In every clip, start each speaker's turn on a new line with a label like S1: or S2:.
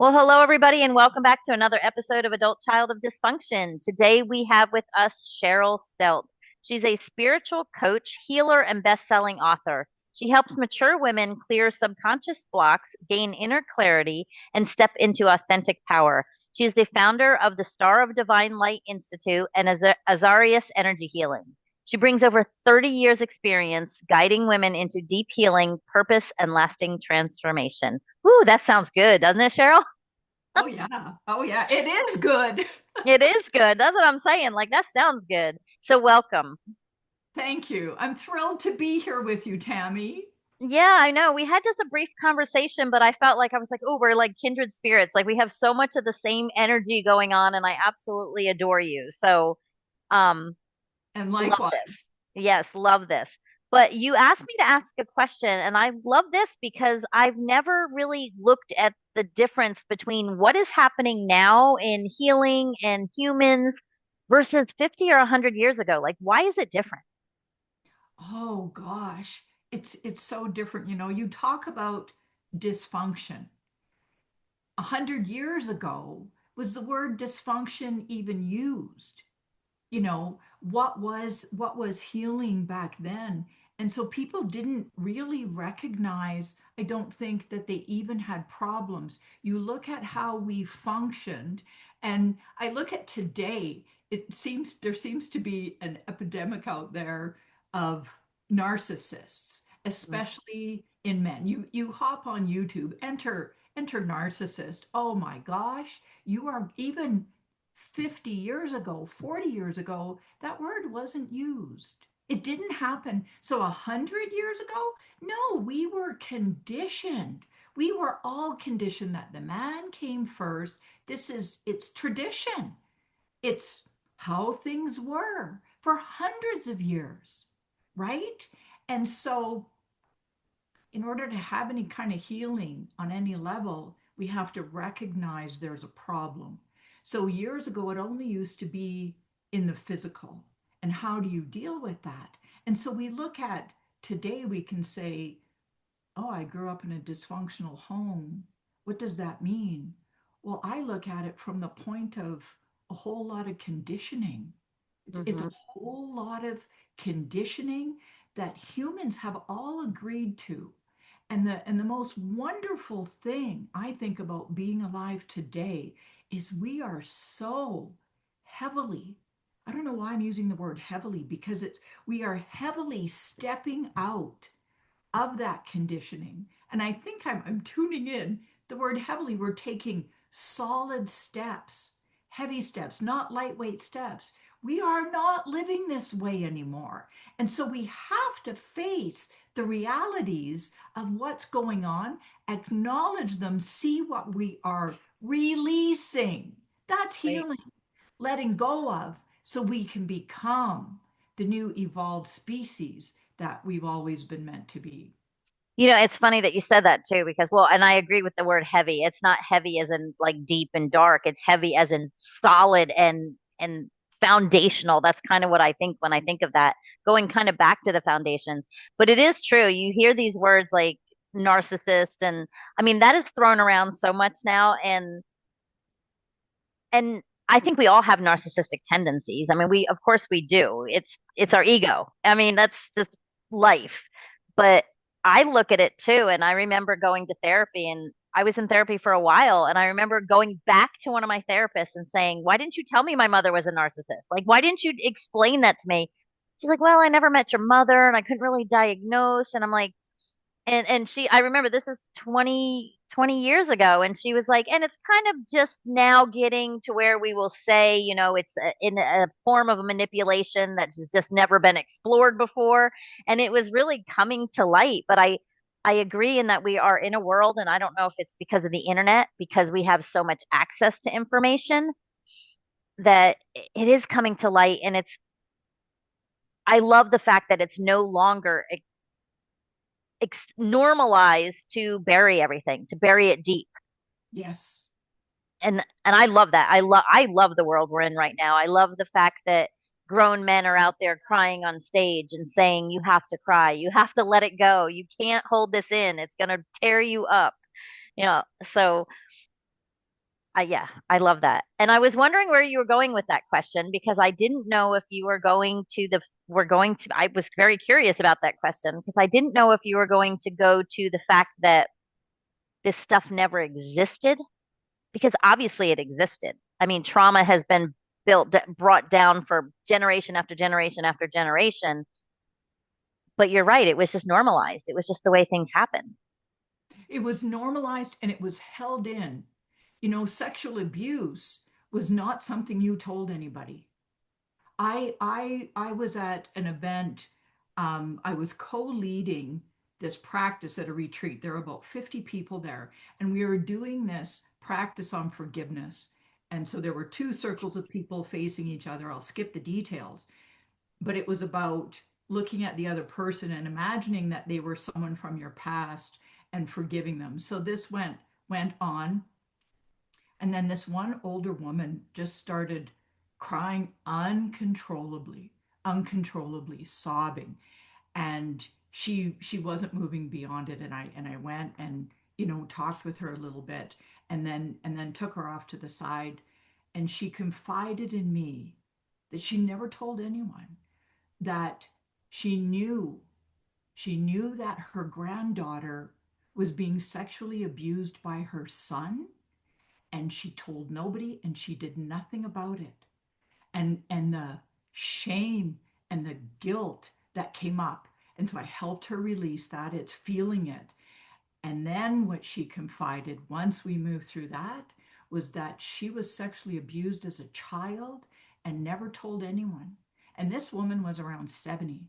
S1: Well, hello, everybody, and welcome back to another episode of Adult Child of Dysfunction. Today we have with us Cheryl Stelte. She's a spiritual coach, healer, and best-selling author. She helps mature women clear subconscious blocks, gain inner clarity, and step into authentic power. She is the founder of the Star of Divine Light Institute and Azarius Energy Healing. She brings over 30 years experience guiding women into deep healing, purpose, and lasting transformation. Ooh, that sounds good, doesn't it, Cheryl?
S2: Oh yeah. Oh yeah. It is good.
S1: It is good. That's what I'm saying. Like, that sounds good. So, welcome.
S2: Thank you. I'm thrilled to be here with you, Tammy.
S1: Yeah, I know. We had just a brief conversation, but I felt like I was like, oh, we're like kindred spirits. Like, we have so much of the same energy going on, and I absolutely adore you. So, um,
S2: And
S1: love
S2: likewise.
S1: this. Yes, love this. But you asked me to ask a question, and I love this because I've never really looked at the difference between what is happening now in healing and humans versus 50 or 100 years ago. Like, why is it different?
S2: Oh gosh. It's so different. You talk about dysfunction. 100 years ago, was the word dysfunction even used? What was healing back then? And so people didn't really recognize, I don't think, that they even had problems. You look at how we functioned, and I look at today, there seems to be an epidemic out there of narcissists, especially in men. You hop on YouTube, enter narcissist. Oh my gosh, you are even 50 years ago, 40 years ago, that word wasn't used. It didn't happen. So 100 years ago, no, we were conditioned. We were all conditioned that the man came first. It's tradition. It's how things were for hundreds of years, right? And so in order to have any kind of healing on any level, we have to recognize there's a problem. So years ago, it only used to be in the physical. And how do you deal with that? And so we look at today, we can say, oh, I grew up in a dysfunctional home. What does that mean? Well, I look at it from the point of a whole lot of conditioning. It's a
S1: Hmm.
S2: whole lot of conditioning that humans have all agreed to. And the most wonderful thing I think about being alive today is we are so heavily, I don't know why I'm using the word heavily, because we are heavily stepping out of that conditioning. And I think I'm tuning in the word heavily. We're taking solid steps, heavy steps, not lightweight steps. We are not living this way anymore. And so we have to face the realities of what's going on, acknowledge them, see what we are releasing. That's
S1: Right.
S2: healing, letting go of, so we can become the new evolved species that we've always been meant to be.
S1: It's funny that you said that too, because, well, and I agree with the word heavy. It's not heavy as in like deep and dark. It's heavy as in solid and foundational. That's kind of what I think when I think of that, going kind of back to the foundations. But it is true. You hear these words like narcissist, and I mean that is thrown around so much now, and I think we all have narcissistic tendencies. I mean, we of course we do. It's our ego. I mean, that's just life. But I look at it too, and I remember going to therapy, and I was in therapy for a while, and I remember going back to one of my therapists and saying, "Why didn't you tell me my mother was a narcissist? Like, why didn't you explain that to me?" She's like, "Well, I never met your mother, and I couldn't really diagnose." And I'm like, and she, I remember this is 20 years ago, and she was like, and it's kind of just now getting to where we will say, it's in a form of a manipulation that's just never been explored before, and it was really coming to light. But I agree in that we are in a world, and I don't know if it's because of the internet, because we have so much access to information, that it is coming to light, and I love the fact that it's no longer normalized to bury everything, to bury it deep.
S2: Yes.
S1: And I love that. I love the world we're in right now. I love the fact that grown men are out there crying on stage and saying you have to cry. You have to let it go. You can't hold this in. It's going to tear you up. So Yeah, I love that. And I was wondering where you were going with that question because I didn't know if you were going to I was very curious about that question because I didn't know if you were going to go to the fact that this stuff never existed because obviously it existed. I mean, trauma has been brought down for generation after generation after generation. But you're right, it was just normalized. It was just the way things happen.
S2: It was normalized and it was held in. Sexual abuse was not something you told anybody. I was at an event. I was co-leading this practice at a retreat. There were about 50 people there, and we were doing this practice on forgiveness. And so there were two circles of people facing each other. I'll skip the details, but it was about looking at the other person and imagining that they were someone from your past and forgiving them. So this went on, and then this one older woman just started crying uncontrollably, sobbing. And she wasn't moving beyond it. And I went and, talked with her a little bit and then took her off to the side. And she confided in me that she never told anyone that she knew she knew that her granddaughter was being sexually abused by her son, and she told nobody and she did nothing about it. And the shame and the guilt that came up, and so I helped her release that. It's feeling it. And then what she confided once we moved through that was that she was sexually abused as a child and never told anyone. And this woman was around 70.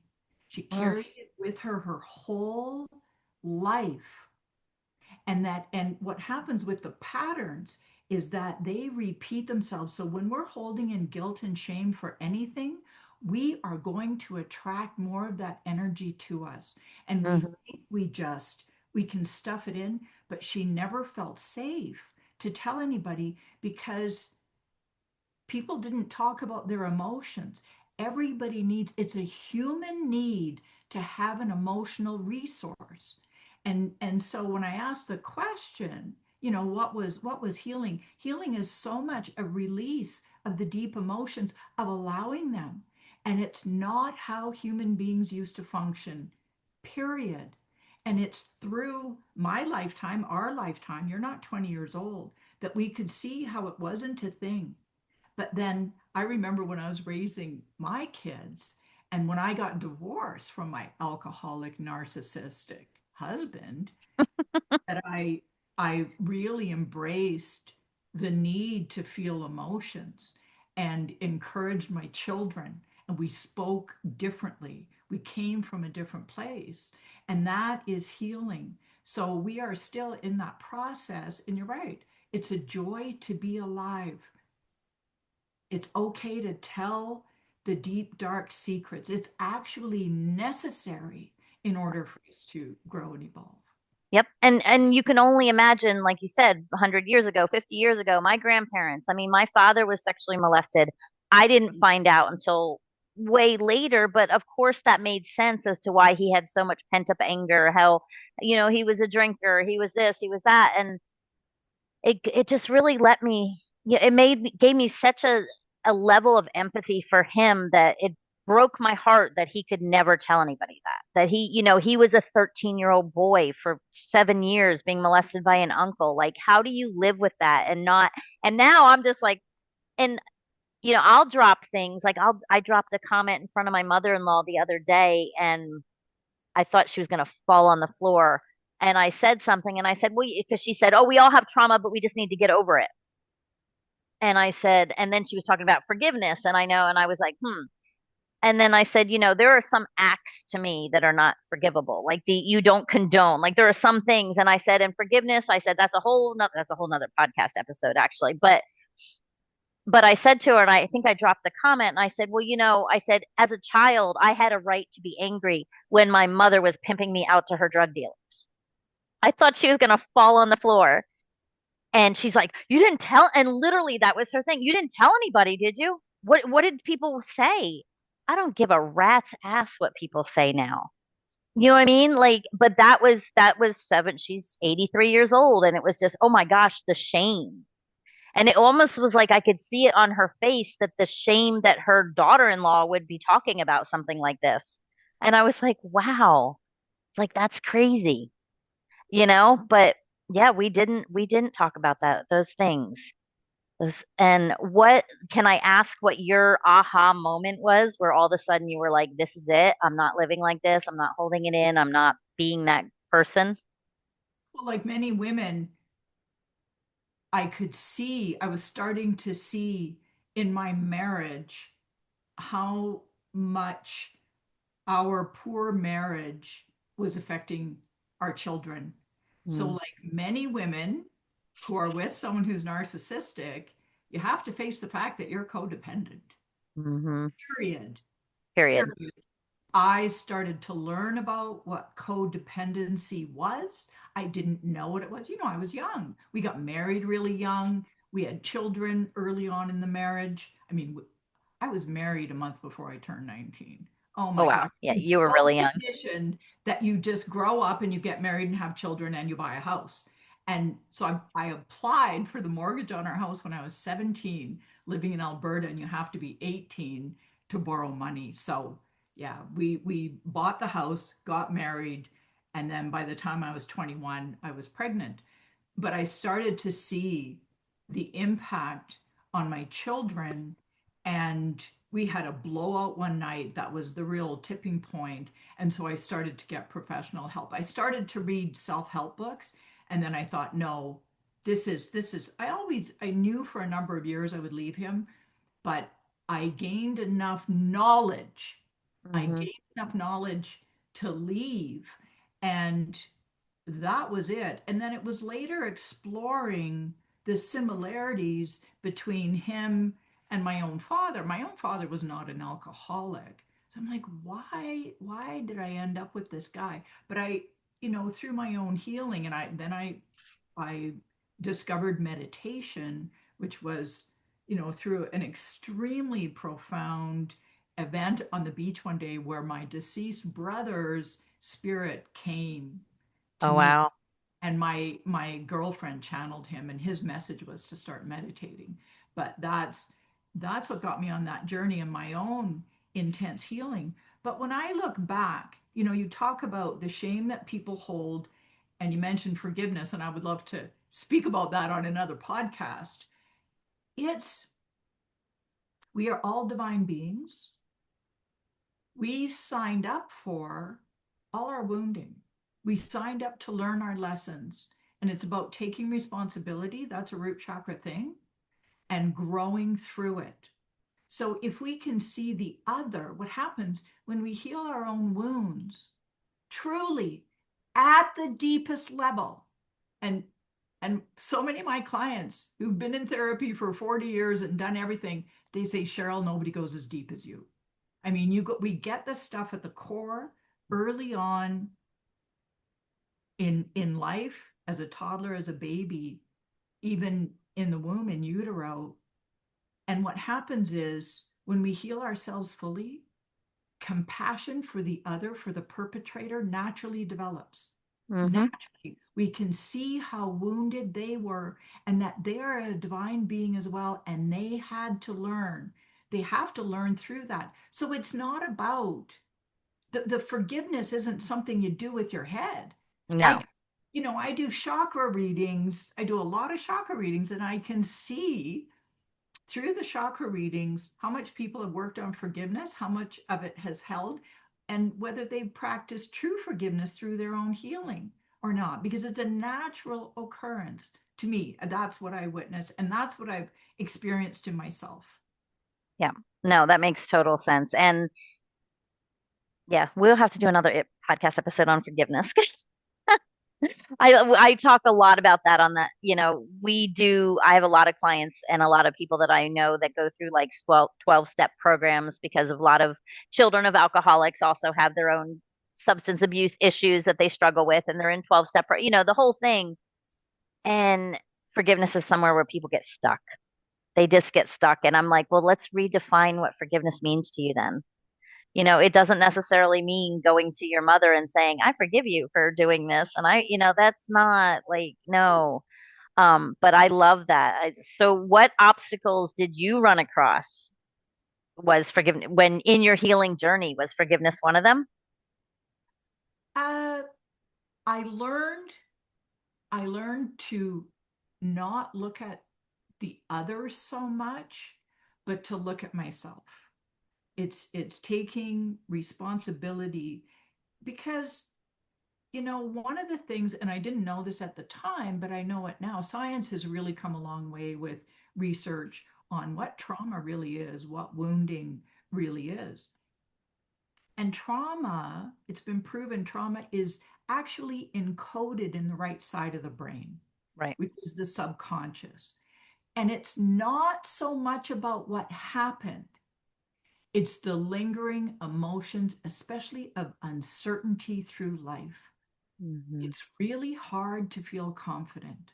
S2: She
S1: Mm,
S2: carried it with her whole life. And what happens with the patterns is that they repeat themselves. So when we're holding in guilt and shame for anything, we are going to attract more of that energy to us. And we
S1: mhm.
S2: think we can stuff it in, but she never felt safe to tell anybody because people didn't talk about their emotions. Everybody needs, it's a human need to have an emotional resource. And so when I asked the question, what was healing? Healing is so much a release of the deep emotions, of allowing them. And it's not how human beings used to function, period. And it's through my lifetime, our lifetime, you're not 20 years old, that we could see how it wasn't a thing. But then I remember when I was raising my kids and when I got divorced from my alcoholic, narcissistic husband, that I really embraced the need to feel emotions and encouraged my children. And we spoke differently. We came from a different place. And that is healing. So we are still in that process. And you're right, it's a joy to be alive. It's okay to tell the deep, dark secrets. It's actually necessary in order for us to grow and evolve.
S1: Yep. And you can only imagine, like you said, 100 years ago, 50 years ago, my grandparents. I mean, my father was sexually molested. I didn't find out until way later, but of course that made sense as to why he had so much pent up anger, how, he was a drinker, he was this, he was that, and it just really let me, yeah, gave me such a level of empathy for him that it broke my heart that he could never tell anybody that he was a 13-year-old boy for 7 years being molested by an uncle. Like, how do you live with that and not? And now I'm just like, and I'll drop things like I dropped a comment in front of my mother-in-law the other day, and I thought she was going to fall on the floor. And I said something, and I said, well, because she said, oh, we all have trauma, but we just need to get over it. And I said, and then she was talking about forgiveness, and I know, and I was like, hmm. And then I said, there are some acts to me that are not forgivable, like you don't condone. Like there are some things, and I said, and forgiveness, I said that's a whole nother podcast episode actually. But I said to her, and I think I dropped the comment, and I said, well, I said, as a child, I had a right to be angry when my mother was pimping me out to her drug dealers. I thought she was going to fall on the floor. And she's like, you didn't tell. And literally, that was her thing. You didn't tell anybody, did you? What did people say? I don't give a rat's ass what people say now. You know what I mean? Like, but that was seven. She's 83 years old. And it was just, oh my gosh, the shame. And it almost was like I could see it on her face that the shame that her daughter-in-law would be talking about something like this. And I was like, wow, it's like that's crazy, But yeah, we didn't talk about those things. And what can I ask what your aha moment was where all of a sudden you were like, this is it. I'm not living like this. I'm not holding it in. I'm not being that person.
S2: Well, like many women, I was starting to see in my marriage how much our poor marriage was affecting our children. So,
S1: Mm,
S2: like many women who are with someone who's narcissistic, you have to face the fact that you're codependent.
S1: hmm
S2: Period.
S1: Period.
S2: Period. I started to learn about what codependency was. I didn't know what it was. I was young. We got married really young. We had children early on in the marriage. I mean, I was married a month before I turned 19. Oh
S1: Oh
S2: my
S1: wow.
S2: gosh.
S1: Yeah,
S2: It was
S1: you were
S2: so
S1: really young.
S2: conditioned that you just grow up and you get married and have children and you buy a house. And so I applied for the mortgage on our house when I was 17, living in Alberta, and you have to be 18 to borrow money. So yeah, we bought the house, got married, and then by the time I was 21, I was pregnant. But I started to see the impact on my children, and we had a blowout one night that was the real tipping point. And so I started to get professional help. I started to read self-help books, and then I thought, no, this is I knew for a number of years I would leave him, but I gained enough knowledge. I
S1: hmm
S2: gained enough knowledge to leave. And that was it. And then it was later exploring the similarities between him and my own father. My own father was not an alcoholic. So I'm like, why did I end up with this guy? But through my own healing, and I discovered meditation, which was, through an extremely profound event on the beach one day where my deceased brother's spirit came to
S1: Oh
S2: me,
S1: wow.
S2: and my girlfriend channeled him, and his message was to start meditating. But that's what got me on that journey in my own intense healing. But when I look back, you talk about the shame that people hold, and you mentioned forgiveness, and I would love to speak about that on another podcast. It's We are all divine beings. We signed up for all our wounding. We signed up to learn our lessons. And it's about taking responsibility. That's a root chakra thing, and growing through it. So if we can see the other, what happens when we heal our own wounds, truly at the deepest level. And so many of my clients who've been in therapy for 40 years and done everything, they say, Cheryl, nobody goes as deep as you. I mean, we get the stuff at the core early on in life, as a toddler, as a baby, even in the womb, in utero. And what happens is when we heal ourselves fully, compassion for the other, for the perpetrator, naturally develops.
S1: hmm
S2: Naturally, we can see how wounded they were, and that they are a divine being as well, and they had to learn. They have to learn through that. So it's not about the forgiveness isn't something you do with your head. I,
S1: No.
S2: I do chakra readings. I do a lot of chakra readings, and I can see through the chakra readings how much people have worked on forgiveness, how much of it has held, and whether they've practiced true forgiveness through their own healing or not, because it's a natural occurrence to me. That's what I witness, and that's what I've experienced in myself.
S1: Yeah. No, that makes total sense. And yeah, we'll have to do another podcast episode on forgiveness. I talk a lot about that on that. I have a lot of clients and a lot of people that I know that go through like 12-step programs because a lot of children of alcoholics also have their own substance abuse issues that they struggle with, and they're in 12-step, the whole thing. And forgiveness is somewhere where people get stuck. They just get stuck. And I'm like, well, let's redefine what forgiveness means to you then. It doesn't necessarily mean going to your mother and saying, I forgive you for doing this. And that's not like, no. But I love that. So what obstacles did you run across? Was forgiveness when in your healing journey, was forgiveness one of them?
S2: Uh, I learned I learned to not look at the others so much, but to look at myself. It's taking responsibility because one of the things, and I didn't know this at the time, but I know it now, science has really come a long way with research on what trauma really is, what wounding really is. And trauma, it's been proven trauma is actually encoded in the right side of the brain,
S1: Right.
S2: which is the subconscious. And it's not so much about what happened, it's the lingering emotions, especially of uncertainty through life.
S1: Hmm.
S2: It's really hard to feel confident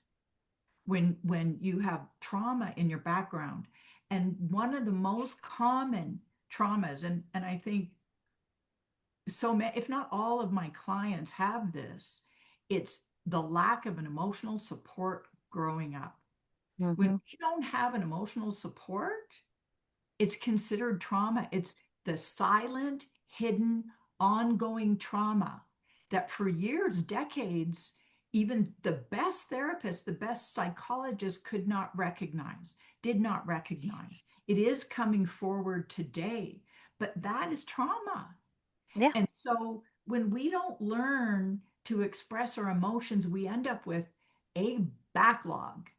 S2: when you have trauma in your background. And one of the most common traumas, and I think so many, if not all of my clients have this, it's the lack of an emotional support growing up. When
S1: Hmm.
S2: we don't have an emotional support, it's considered trauma. It's the silent, hidden, ongoing trauma that for years, decades, even the best therapists, the best psychologists could not recognize, did not recognize. It is coming forward today, but that is trauma.
S1: Yeah.
S2: And so when we don't learn to express our emotions, we end up with a backlog,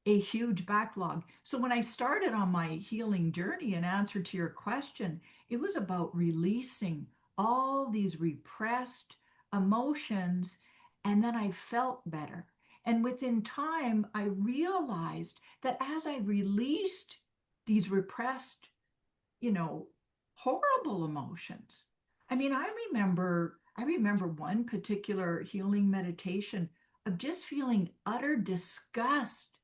S2: a huge backlog. So when I started on my healing journey, in answer to your question, it was about releasing all these repressed emotions. And then I felt better. And within time, I realized that as I released these repressed, you know, horrible emotions. I mean, I remember one particular healing meditation of just feeling utter disgust.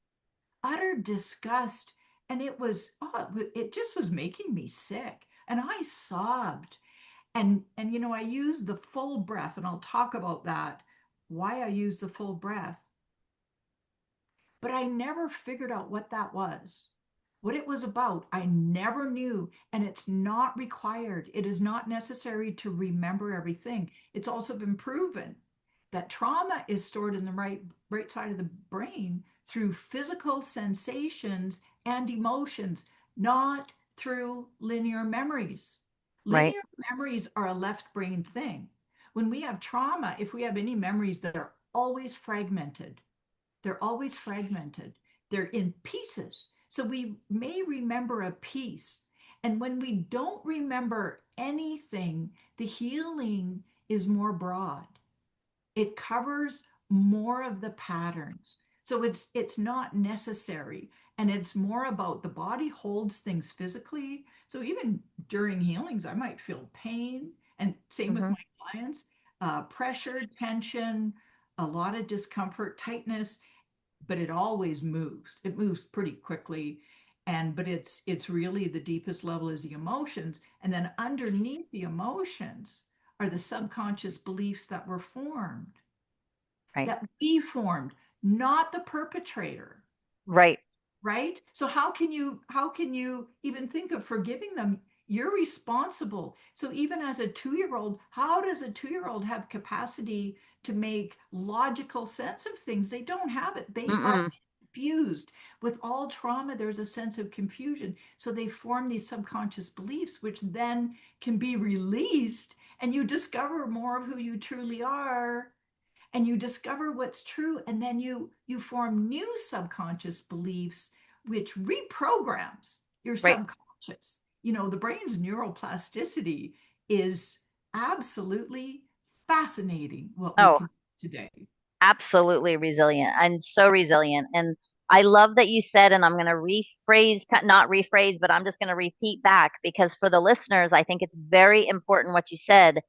S2: And it just was making me sick. And I sobbed. And I used the full breath, and I'll talk about that, why I use the full breath. But I never figured out what that was, what it was about. I never knew. And it's not required. It is not necessary to remember everything. It's also been proven that trauma is stored in the right side of the brain through physical sensations and emotions, not through linear memories.
S1: Right.
S2: Linear memories are a left brain thing. When we have trauma, if we have any memories that are always fragmented, they're always fragmented. They're in pieces. So we may remember a piece. And when we don't remember anything, the healing is more broad. It covers more of the patterns. So it's not necessary. And it's more about the body holds things physically. So even during healings, I might feel pain. And same with
S1: Hmm.
S2: my clients, pressure, tension, a lot of discomfort, tightness, but it always moves. It moves pretty quickly. But it's really the deepest level is the emotions. And then underneath the emotions are the subconscious beliefs that were formed,
S1: Right.
S2: that we formed, not the perpetrator,
S1: Right.
S2: right? So how can you even think of forgiving them? You're responsible. So even as a 2-year-old, how does a 2-year-old have capacity to make logical sense of things? They don't have it. They are
S1: Mm-mm.
S2: confused. With all trauma, there's a sense of confusion. So they form these subconscious beliefs, which then can be released, and you discover more of who you truly are, and you discover what's true, and then you form new subconscious beliefs which reprograms your
S1: Right.
S2: subconscious. The brain's neuroplasticity is absolutely fascinating, what we
S1: Oh,
S2: can do today.
S1: absolutely resilient and so resilient. And I love that you said, and I'm going to rephrase, not rephrase, but I'm just going to repeat back because for the listeners, I think it's very important what you said,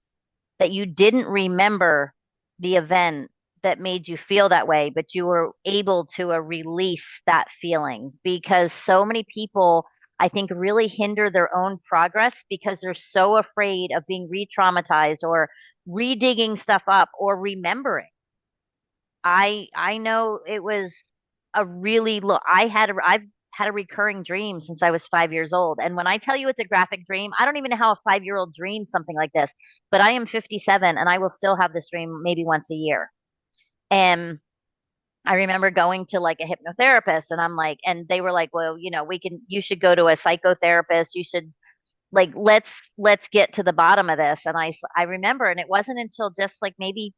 S1: that you didn't remember the event that made you feel that way, but you were able to release that feeling because so many people, I think, really hinder their own progress because they're so afraid of being re traumatized or redigging stuff up or remembering. I know it was. a really look. I've had a recurring dream since I was 5 years old. And when I tell you it's a graphic dream, I don't even know how a 5 year old dreams something like this. But I am 57 and I will still have this dream maybe once a year. And I remember going to like a hypnotherapist and I'm like, and they were like, well, you should go to a psychotherapist. You should like, let's get to the bottom of this. And I remember, and it wasn't until just like maybe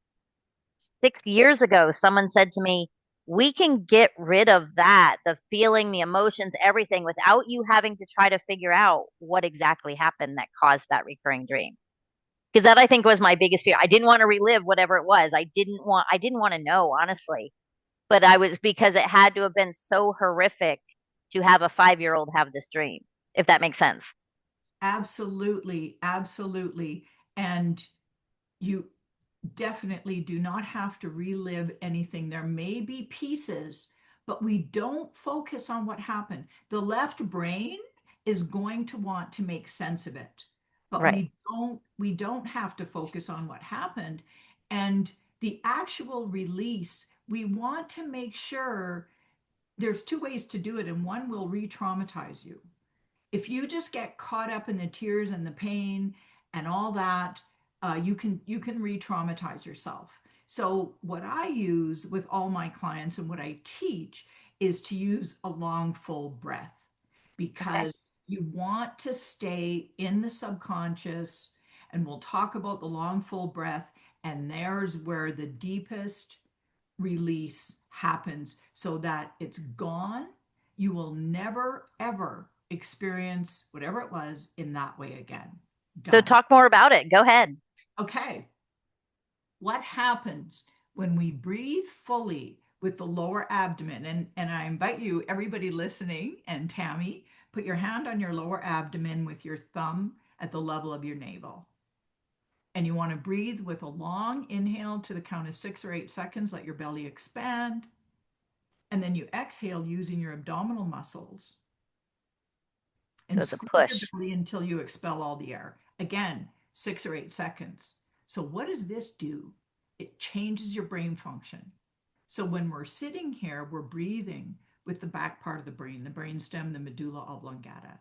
S1: 6 years ago, someone said to me, we can get rid of that, the feeling, the emotions, everything without you having to try to figure out what exactly happened that caused that recurring dream. Because that I think was my biggest fear. I didn't want to relive whatever it was. I didn't want to know, honestly. But I was because it had to have been so horrific to have a 5 year old have this dream, if that makes sense.
S2: Absolutely, absolutely. And you definitely do not have to relive anything. There may be pieces, but we don't focus on what happened. The left brain is going to want to make sense of it, but
S1: Right.
S2: we don't have to focus on what happened. And the actual release, we want to make sure there's two ways to do it, and one will re-traumatize you. If you just get caught up in the tears and the pain and all that, you can re-traumatize yourself. So what I use with all my clients and what I teach is to use a long, full breath,
S1: Okay.
S2: because you want to stay in the subconscious. And we'll talk about the long, full breath. And there's where the deepest release happens, so that it's gone. You will never, ever experience whatever it was in that way again.
S1: So
S2: Done.
S1: talk more about it. Go ahead.
S2: Okay. What happens when we breathe fully with the lower abdomen? And I invite you, everybody listening, and Tammy, put your hand on your lower abdomen with your thumb at the level of your navel. And you want to breathe with a long inhale to the count of 6 or 8 seconds. Let your belly expand. And then you exhale using your abdominal muscles
S1: So
S2: and
S1: it's a
S2: squeeze your
S1: push.
S2: belly until you expel all the air. Again, 6 or 8 seconds. So, what does this do? It changes your brain function. So, when we're sitting here, we're breathing with the back part of the brainstem, the medulla oblongata.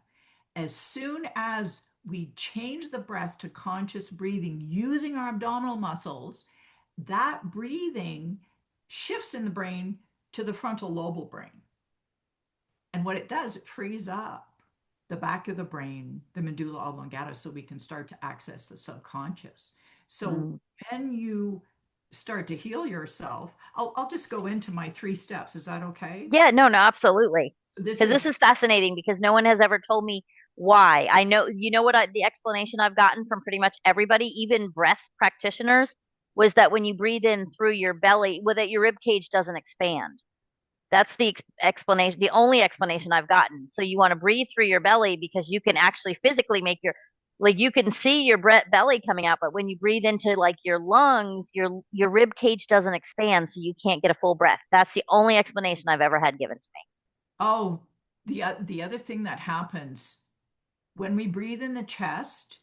S2: As soon as we change the breath to conscious breathing using our abdominal muscles, that breathing shifts in the brain to the frontal lobal brain. And what it does, it frees up the back of the brain, the medulla oblongata, so we can start to access the subconscious. So
S1: Mm.
S2: when you start to heal yourself, I'll just go into my 3 steps. Is that okay?
S1: Yeah, no, no, absolutely.
S2: This
S1: Because this
S2: is,
S1: is fascinating because no one has ever told me why. I know, the explanation I've gotten from pretty much everybody, even breath practitioners, was that when you breathe in through your belly, well, that your rib cage doesn't expand. That's the explanation, the only explanation I've gotten. So you want to breathe through your belly because you can actually physically make like you can see your belly coming out, but when you breathe into like your lungs, your rib cage doesn't expand, so you can't get a full breath. That's the only explanation I've ever had given to me.
S2: oh, the other thing that happens when we breathe in the chest,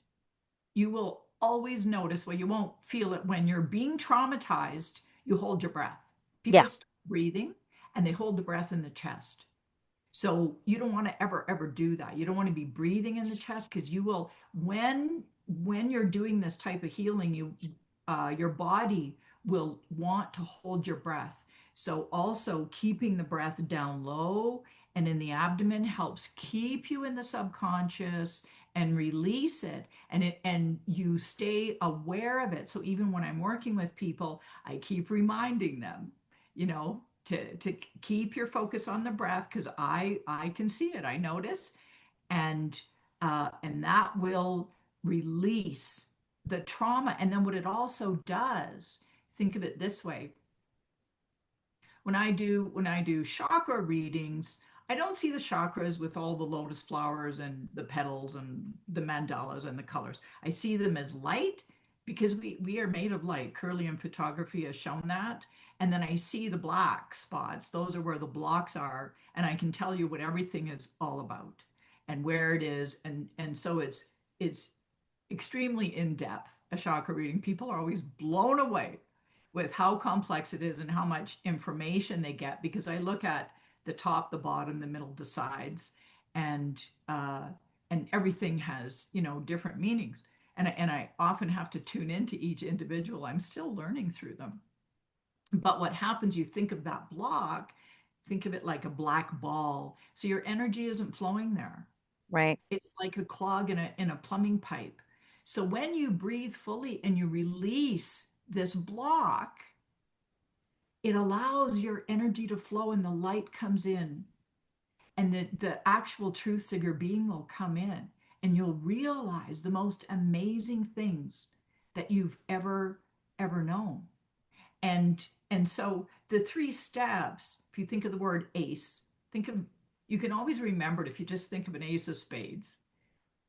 S2: you will always notice, well, you won't feel it when you're being traumatized, you hold your breath. People
S1: Yeah.
S2: stop breathing and they hold the breath in the chest. So you don't want to ever do that. You don't want to be breathing in the chest, because you will, when you're doing this type of healing, your body will want to hold your breath. So also keeping the breath down low and in the abdomen helps keep you in the subconscious and release it, and you stay aware of it. So even when I'm working with people, I keep reminding them, to keep your focus on the breath, because I can see it, I notice, and and that will release the trauma. And then what it also does, think of it this way: when I do chakra readings, I don't see the chakras with all the lotus flowers and the petals and the mandalas and the colors. I see them as light, because we are made of light. Kirlian photography has shown that. And then I see the black spots. Those are where the blocks are, and I can tell you what everything is all about and where it is. And so it's extremely in depth, a chakra reading. People are always blown away with how complex it is and how much information they get, because I look at the top, the bottom, the middle, the sides, and uh, and everything has, different meanings. And I often have to tune into each individual. I'm still learning through them. But what happens, you think of that block, think of it like a black ball. So your energy isn't flowing there.
S1: Right.
S2: It's like a clog in a plumbing pipe. So when you breathe fully and you release this block, it allows your energy to flow and the light comes in, and the actual truths of your being will come in, and you'll realize the most amazing things that you've ever known. And so the three steps, if you think of the word ace, think of you can always remember it if you just think of an ace of spades.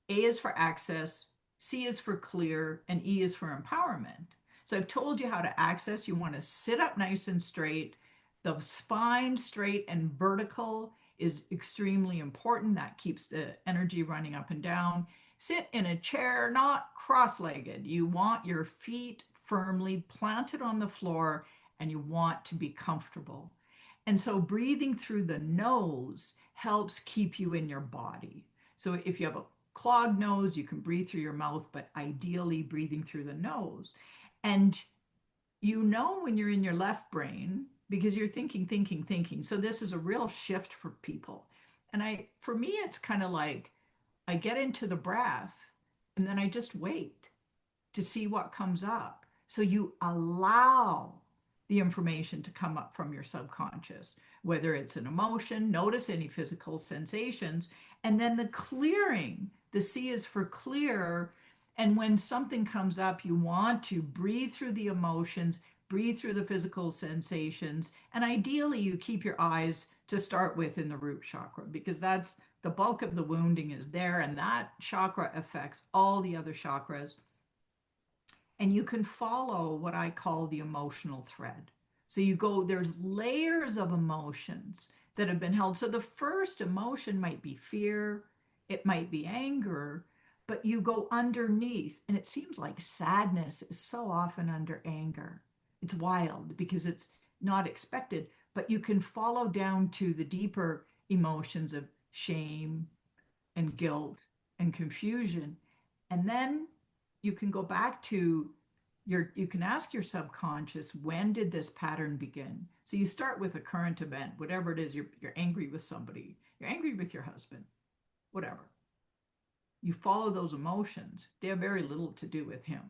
S2: A is for access, C is for clear, and E is for empowerment. So I've told you how to access. You want to sit up nice and straight. The spine straight and vertical is extremely important. That keeps the energy running up and down. Sit in a chair, not cross-legged. You want your feet firmly planted on the floor, and you want to be comfortable. And so breathing through the nose helps keep you in your body. So if you have a clogged nose, you can breathe through your mouth, but ideally breathing through the nose. And you know when you're in your left brain because you're thinking, thinking, thinking. So this is a real shift for people. And for me, it's kind of like I get into the breath and then I just wait to see what comes up. So you allow the information to come up from your subconscious, whether it's an emotion, notice any physical sensations, and then the clearing. The C is for clear. And when something comes up, you want to breathe through the emotions, breathe through the physical sensations, and ideally you keep your eyes to start with in the root chakra because that's the bulk of the wounding is there, and that chakra affects all the other chakras. And you can follow what I call the emotional thread. So there's layers of emotions that have been held. So the first emotion might be fear, it might be anger, but you go underneath, and it seems like sadness is so often under anger. It's wild because it's not expected, but you can follow down to the deeper emotions of shame and guilt and confusion. And then you can go back to you can ask your subconscious, when did this pattern begin? So you start with a current event, whatever it is, you're angry with somebody, you're angry with your husband, whatever. You follow those emotions. They have very little to do with him.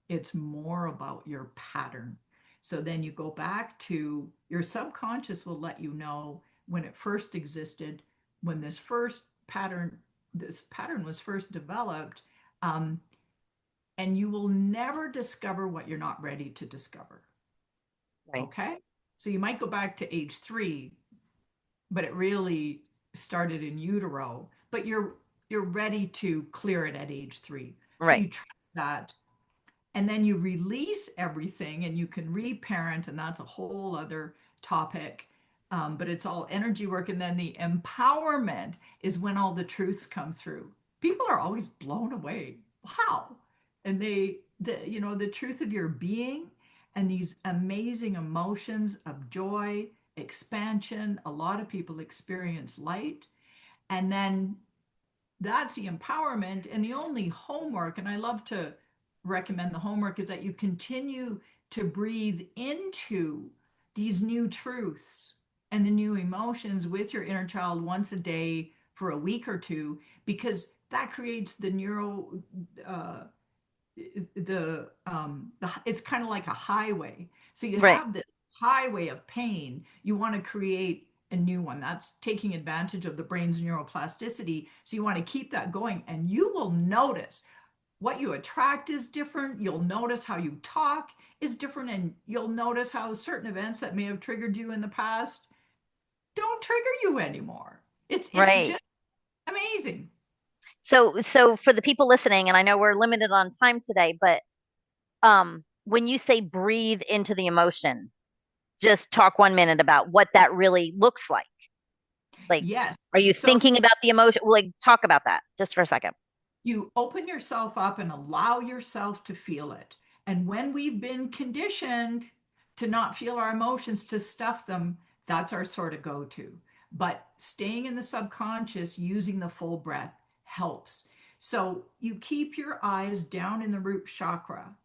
S2: It's more about your pattern. So then you go back to your subconscious will let you know when it first existed, when this pattern was first developed, um, and you will never discover what you're not ready to discover.
S1: Right.
S2: Okay. So you might go back to age 3, but it really started in utero, but you're ready to clear it at age 3. So
S1: Right.
S2: you trust that, and then you release everything and you can reparent, and that's a whole other topic. But it's all energy work. And then the empowerment is when all the truths come through. People are always blown away. Wow. And the truth of your being and these amazing emotions of joy, expansion. A lot of people experience light. And then that's the empowerment. And the only homework, and I love to recommend the homework, is that you continue to breathe into these new truths and the new emotions with your inner child once a day for a week or two, because that creates the uh, it's kind of like a highway. So you
S1: Right.
S2: have this highway of pain. You want to create a new one. That's taking advantage of the brain's neuroplasticity. So you want to keep that going, and you will notice what you attract is different. You'll notice how you talk is different, and you'll notice how certain events that may have triggered you in the past don't trigger you anymore. It's
S1: Right.
S2: just amazing.
S1: So for the people listening, and I know we're limited on time today, but when you say breathe into the emotion, just talk 1 minute about what that really looks like. Like,
S2: Yes.
S1: are you
S2: So
S1: thinking about the emotion? Like, talk about that just for a second.
S2: you open yourself up and allow yourself to feel it. And when we've been conditioned to not feel our emotions, to stuff them, that's our sort of go to. but staying in the subconscious using the full breath helps. So you keep your eyes down in the root chakra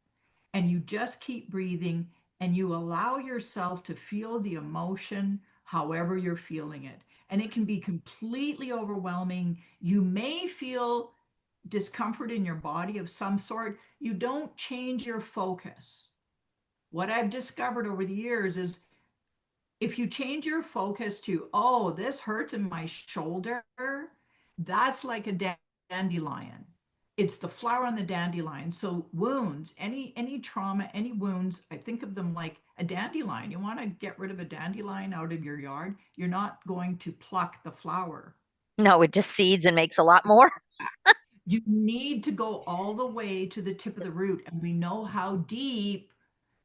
S2: and you just keep breathing and you allow yourself to feel the emotion however you're feeling it. And it can be completely overwhelming. You may feel discomfort in your body of some sort. You don't change your focus. What I've discovered over the years is if you change your focus to, oh, this hurts in my shoulder, that's like a dandelion. It's the flower on the dandelion. So wounds, any trauma, any wounds, I think of them like a dandelion. You want to get rid of a dandelion out of your yard, you're not going to pluck the flower.
S1: No, it just seeds and makes a lot more.
S2: You need to go all the way to the tip of the root, and we know how deep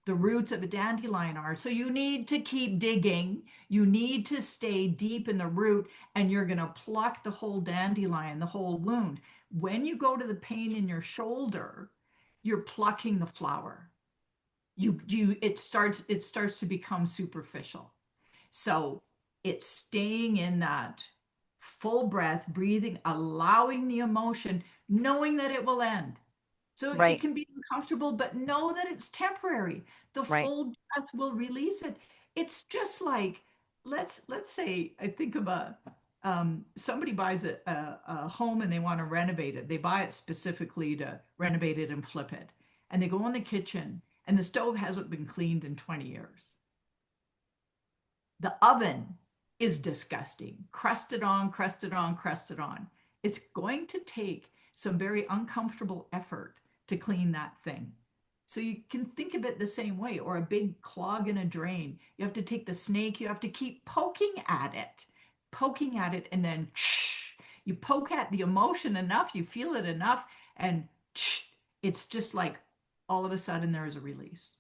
S2: the roots of a dandelion are. So you need to keep digging. You need to stay deep in the root, and you're going to pluck the whole dandelion, the whole wound. When you go to the pain in your shoulder, you're plucking the flower. It starts to become superficial. So it's staying in that full breath, breathing, allowing the emotion, knowing that it will end. So it
S1: Right,
S2: can be uncomfortable, but know that it's temporary. The
S1: right.
S2: full breath will release it. It's just like let's say I think of a somebody buys a home and they want to renovate it. They buy it specifically to renovate it and flip it. And they go in the kitchen and the stove hasn't been cleaned in 20 years. The oven is disgusting. Crusted on, crusted on, crusted on. It's going to take some very uncomfortable effort to clean that thing. So you can think of it the same way, or a big clog in a drain. You have to take the snake, you have to keep poking at it, and then shh, you poke at the emotion enough, you feel it enough, and shh, it's just like all of a sudden there is a release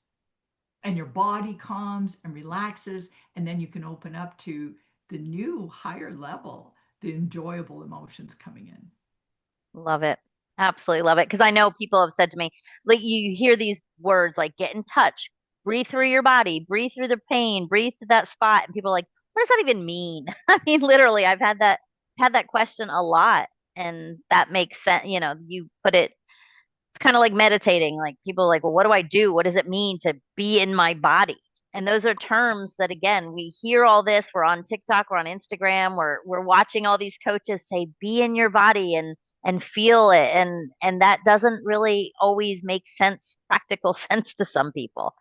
S2: and your body calms and relaxes, and then you can open up to the new higher level, the enjoyable emotions coming in.
S1: Love it. Absolutely love it. Because I know people have said to me, like, you hear these words like get in touch, breathe through your body, breathe through the pain, breathe through that spot. And people are like, what does that even mean? I mean, literally, I've had that question a lot. And that makes sense. You know, you put it, it's kind of like meditating. Like people are like, well, what do I do? What does it mean to be in my body? And those are terms that again, we hear all this. We're on TikTok, we're on Instagram, we're watching all these coaches say, be in your body and feel it. And that doesn't really always make sense, practical sense to some people.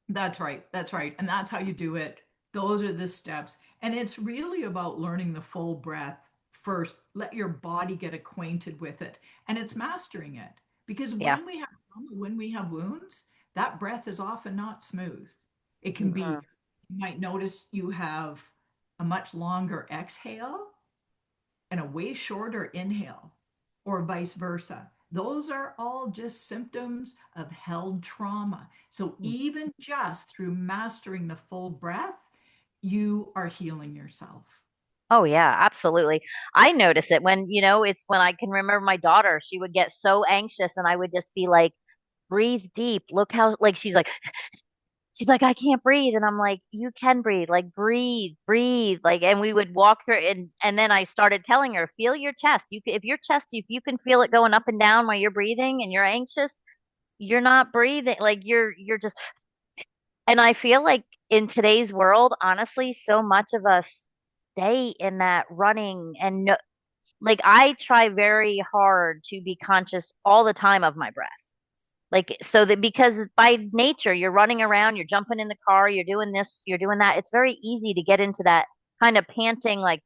S2: That's right. That's right. And that's how you do it. Those are the steps. And it's really about learning the full breath first. Let your body get acquainted with it. And it's mastering it. Because
S1: Yeah.
S2: when we have trauma, when we have wounds, that breath is often not smooth. It can
S1: Mm-mm.
S2: be, you might notice you have a much longer exhale and a way shorter inhale, or vice versa. Those are all just symptoms of held trauma. So, even just through mastering the full breath, you are healing yourself.
S1: Oh yeah, absolutely. I notice it when, it's when I can remember my daughter, she would get so anxious and I would just be like, breathe deep. Look how, like, she's like, I can't breathe. And I'm like, you can breathe, like breathe, breathe. Like, and we would walk through and then I started telling her, feel your chest. If your chest, if you can feel it going up and down while you're breathing and you're anxious, you're not breathing. Like you're just, and I feel like in today's world, honestly, so much of us stay in that running and no, like I try very hard to be conscious all the time of my breath. Like, so that because by nature, you're running around, you're jumping in the car, you're doing this, you're doing that. It's very easy to get into that kind of panting, like,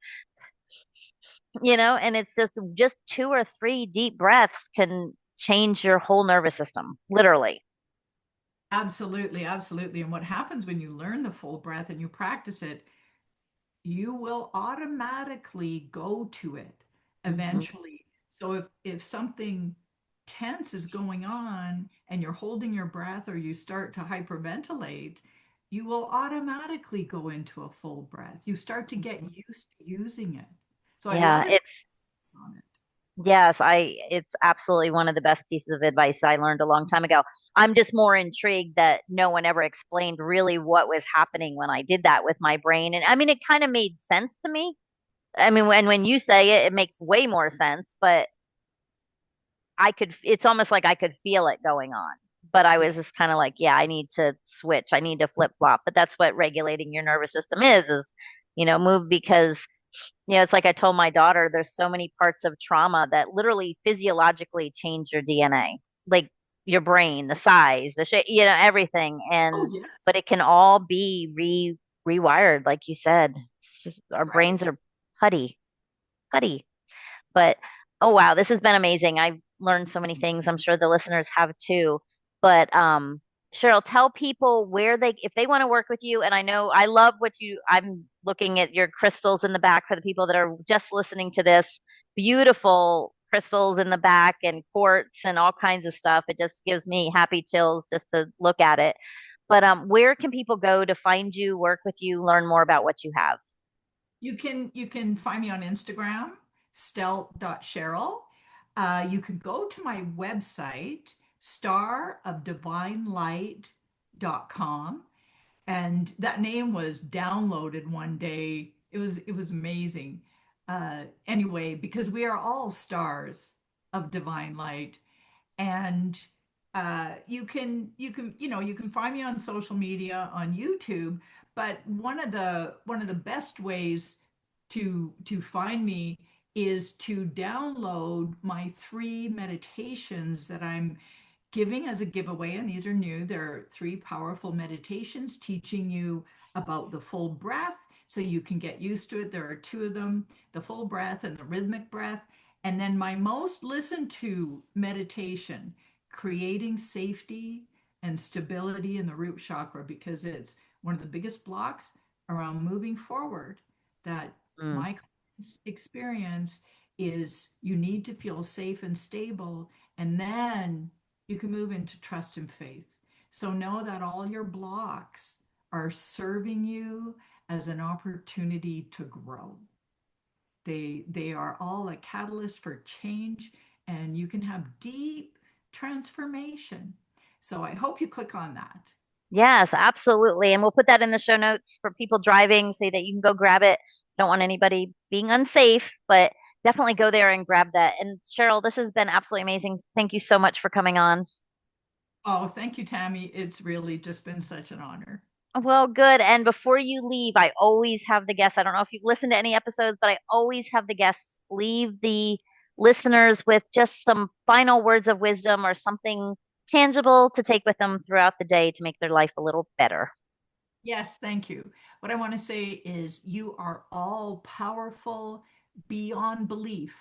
S1: and it's just two or three deep breaths can change your whole nervous system, literally.
S2: Absolutely, absolutely. And what happens when you learn the full breath and you practice it, you will automatically go to it
S1: Hmm.
S2: eventually. So if something tense is going on and you're holding your breath or you start to hyperventilate, you will automatically go into a full breath. You start to get
S1: Hmm.
S2: used to using it. So I
S1: Yeah,
S2: love it
S1: it's
S2: on it.
S1: Yes, it's absolutely one of the best pieces of advice I learned a long time ago. I'm just more intrigued that no one ever explained really what was happening when I did that with my brain. And I mean, it kind of made sense to me. I mean, when you say it, it makes way more sense, but it's almost like I could feel it going on. But I was
S2: Yes.
S1: just kind of like, yeah, I need to switch. I need to flip flop. But that's what regulating your nervous system is, move because it's like I told my daughter, there's so many parts of trauma that literally physiologically change your DNA, like your brain, the size, the shape, everything.
S2: Oh,
S1: But
S2: yes.
S1: it can all be rewired, like you said. Our
S2: Right.
S1: brains are putty, putty. But oh wow, this has been amazing. I've learned so many things. I'm sure the listeners have too. But Cheryl, tell people where if they want to work with you. And I know I love I'm looking at your crystals in the back for the people that are just listening to this. Beautiful crystals in the back and quartz and all kinds of stuff. It just gives me happy chills just to look at it. But where can people go to find you, work with you, learn more about what you have?
S2: You can find me on Instagram, stelt.cheryl. You could go to my website, starofdivinelight.com. And that name was downloaded one day. It was amazing. Anyway, because we are all stars of divine light, and you can find me on social media on YouTube. But one of the best ways to find me is to download my 3 meditations that I'm giving as a giveaway, and these are new. There are 3 powerful meditations teaching you about the full breath so you can get used to it. There are 2 of them, the full breath and the rhythmic breath. And then my most listened to meditation, creating safety and stability in the root chakra, because it's one of the biggest blocks around moving forward that
S1: Mm.
S2: my clients experience is you need to feel safe and stable, and then you can move into trust and faith. So know that all your blocks are serving you as an opportunity to grow. They are all a catalyst for change, and you can have deep transformation. So I hope you click on that.
S1: Yes, absolutely. And we'll put that in the show notes for people driving so that you can go grab it. Don't want anybody being unsafe, but definitely go there and grab that. And Cheryl, this has been absolutely amazing. Thank you so much for coming on.
S2: Oh, thank you, Tammy. It's really just been such an honor.
S1: Well, good. And before you leave, I always have the guests. I don't know if you've listened to any episodes, but I always have the guests leave the listeners with just some final words of wisdom or something tangible to take with them throughout the day to make their life a little better.
S2: Yes, thank you. What I want to say is you are all powerful beyond belief,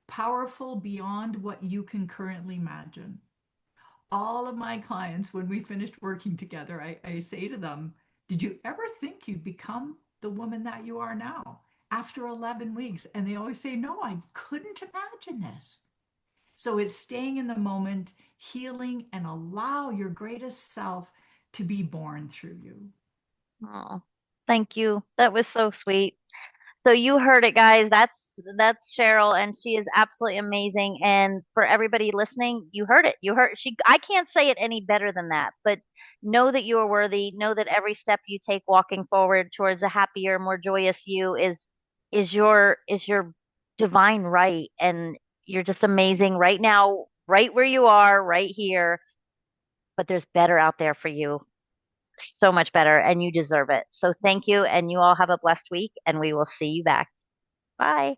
S2: powerful beyond what you can currently imagine. All of my clients, when we finished working together, I say to them, did you ever think you'd become the woman that you are now after 11 weeks? And they always say, no, I couldn't imagine this. So it's staying in the moment, healing, and allow your greatest self to be born through you.
S1: Oh, thank you. That was so sweet. So you heard it, guys. That's Cheryl, and she is absolutely amazing. And for everybody listening, you heard it. You heard she. I can't say it any better than that. But know that you are worthy. Know that every step you take walking forward towards a happier, more joyous you is your divine right, and you're just amazing right now, right where you are, right here. But there's better out there for you, so much better, and you deserve it. So thank you, and you all have a blessed week, and we will see you back. Bye.